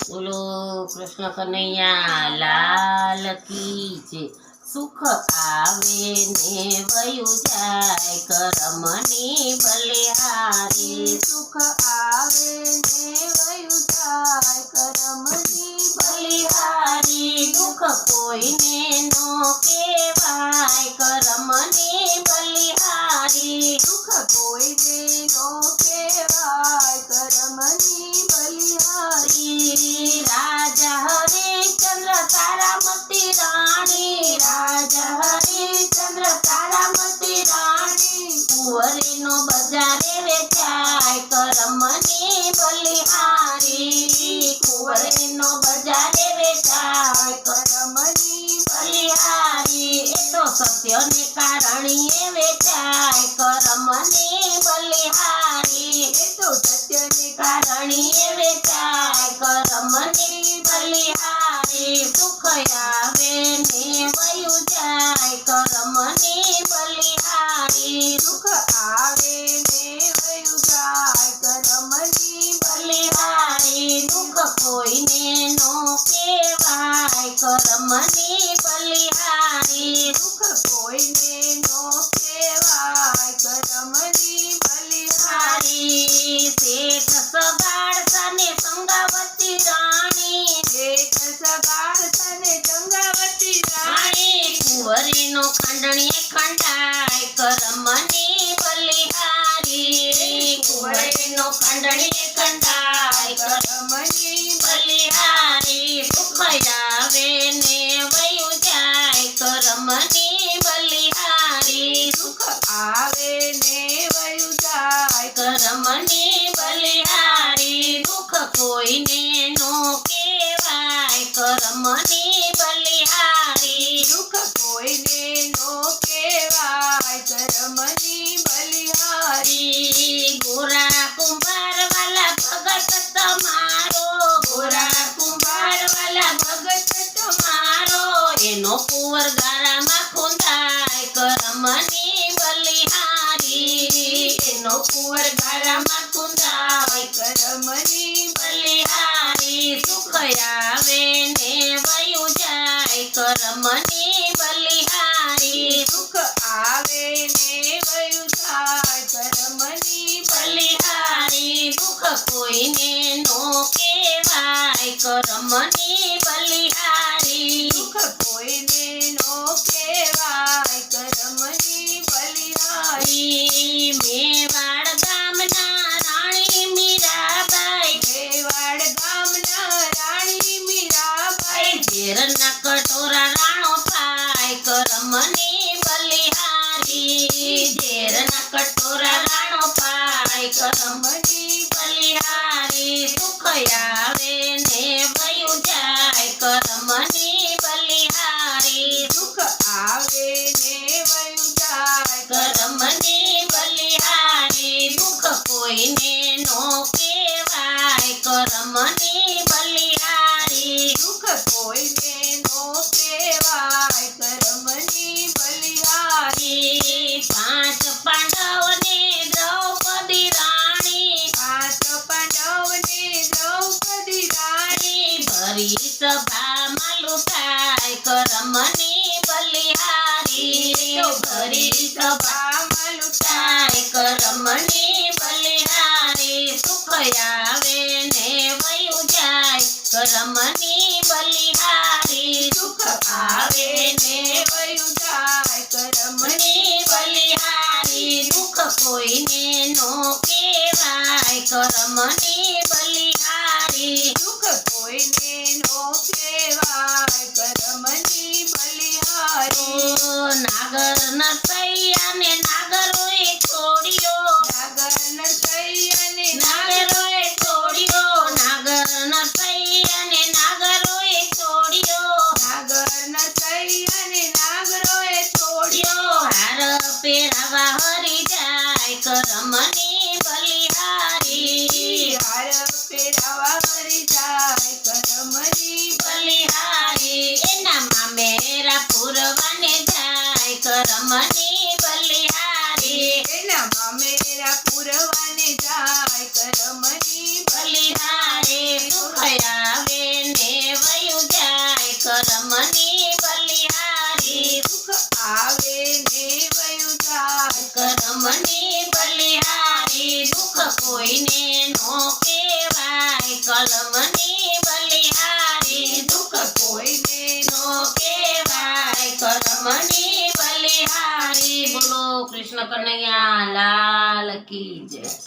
બોલો કૃષ્ણ કનૈયા લાલ કી જય। સુખ આવે ને વયું જાય કરમની બલિહારી। સુખ આવે ને વયું જાય કરમની બલિહારી દુઃખ કોઈને નો કહેવાય કરમની બલિહારી। દુઃખ કોઈને નો કહેવાય કરમની બલિહારી। રાજા હરિશ્ચંદ્ર તારામતી રાણી રાજા હરિશ્ચંદ્ર તારામતી રાણી કુંવરીનો બજારે વેચાય કરમની બલિહારી। કુંવરીનો બજારે વેચાય કરમની બલિહારી એ તો સત્યને કારણીએ વેચાય કરમની બલિહારી। એ તો સત્યને કારણીએ વેચાય કરમની બલિહારી। સુખ આવે ને વયું જાય કરમની બલિહારી। સુખ આવે ને વયું જાય કરમની બલિહારી દુઃખ કોઈને નો કહેવાય કરમની બલિહારી। દુઃખ કોઈને નો કહેવાય કરમની બલિહારી। શેઠ સગાડસાને સંગાવતી રાણી શેઠ સગાડસાને સંગાવતી રાણી કુંવરીનો ખાંડણીએ ખંડાય કરમની બલિહારી। કુંવરીનો ખાંડણીએ ખંડાય કરમની બલિહારી। સુખ આવે ને વયું જાય કરમની બલિહારી। સુખ આવે ને વયું જાય કરમની બલિહારી દુઃખ કોઈને નો કહેવાય કરમની બલિહારી। દુઃખ કોઈને નો કહેવાય કરમની બલિહારી। ગોરા કુંભાર વાલા ભગત તમારો ગોરા કુંભાર વાલા ભગત તમારો એનો કુંવર ગારામાં ખૂંદાય કરમની બલિહારી। એનો કુંવર ગારામાં ખૂંદાય કરમની બલિહારી। સુખ આવે ને વયું જાય કરમની બલિહારી। સુખ આવે ને વયું જાય કરમની બલિહારી દુઃખ કોઈને નો કહેવાય કરમની બલિહારી। દુઃખ કોઈને નો કહેવાય કરમની બલિહારી। મેવાડ ગામના રાણી મીરાબાઈ મેવાડ ગામના રાણી મીરાબાઈ ઝેરના કટોરા રાણો પાય કરમની બલિહારી। ઝેરના કટોરા રાણો પાય કરમની બલિહારી। સુખ આવે ને વયું જાય કરમની બલિહારી। સુખ આવે ને વયું જાય કરમની બલિહારી દુઃખ કોઈને નો કહેવાય કરમની બલિહારી। દુઃખ કોઈને નો કહેવાય કરમની બલિહારી। પાંચ પાંડવને દ્રૌપદી રાણી પાંચ પાંડવને દ્રૌપદી રાણી ભરી સભામાં લૂંટાય કરમની બલિહારી। ભરી સભામાં લૂંટાય કરમની બલિહારી। સુખ આવે ને વયું જાય કરમની બલિહારી। સુખ આવે ને વયું જાય કરમની કરમની બલિહારી દુઃખ કોઈને નો કહેવાય કરમની બલિહારી। દુઃખ કોઈને નો કહેવાય કરમની બલિહારી। નાગર નરસૈયાને નાગરોએ છોડ્યો નાગર નરસૈયાને નાગરોએ છોડ્યો નાગર નરસૈયાને નાગરોએ છોડ્યો નાગર નરસૈયાને નાગરોએ છોડ્યો હાર પહેરાવા હરી જાય કરમની બલિહારી। હાર પહેરાવા હરી જાય કરમની બલિહારી એના મામેરા પૂરવાને જાય કરમની બલિહારી। એના મામેરા પૂરવાને જાય કરમની બલિહારી સુખ આવે આવે ને વયું જાય કરમની બલિહારી દુઃખ કોઈને નો કહેવાય કલમની બલિહારી દુઃખ કોઈને નો કહેવાય કરમની બલિહારી બોલો કૃષ્ણ કનૈયા લાલ કી જય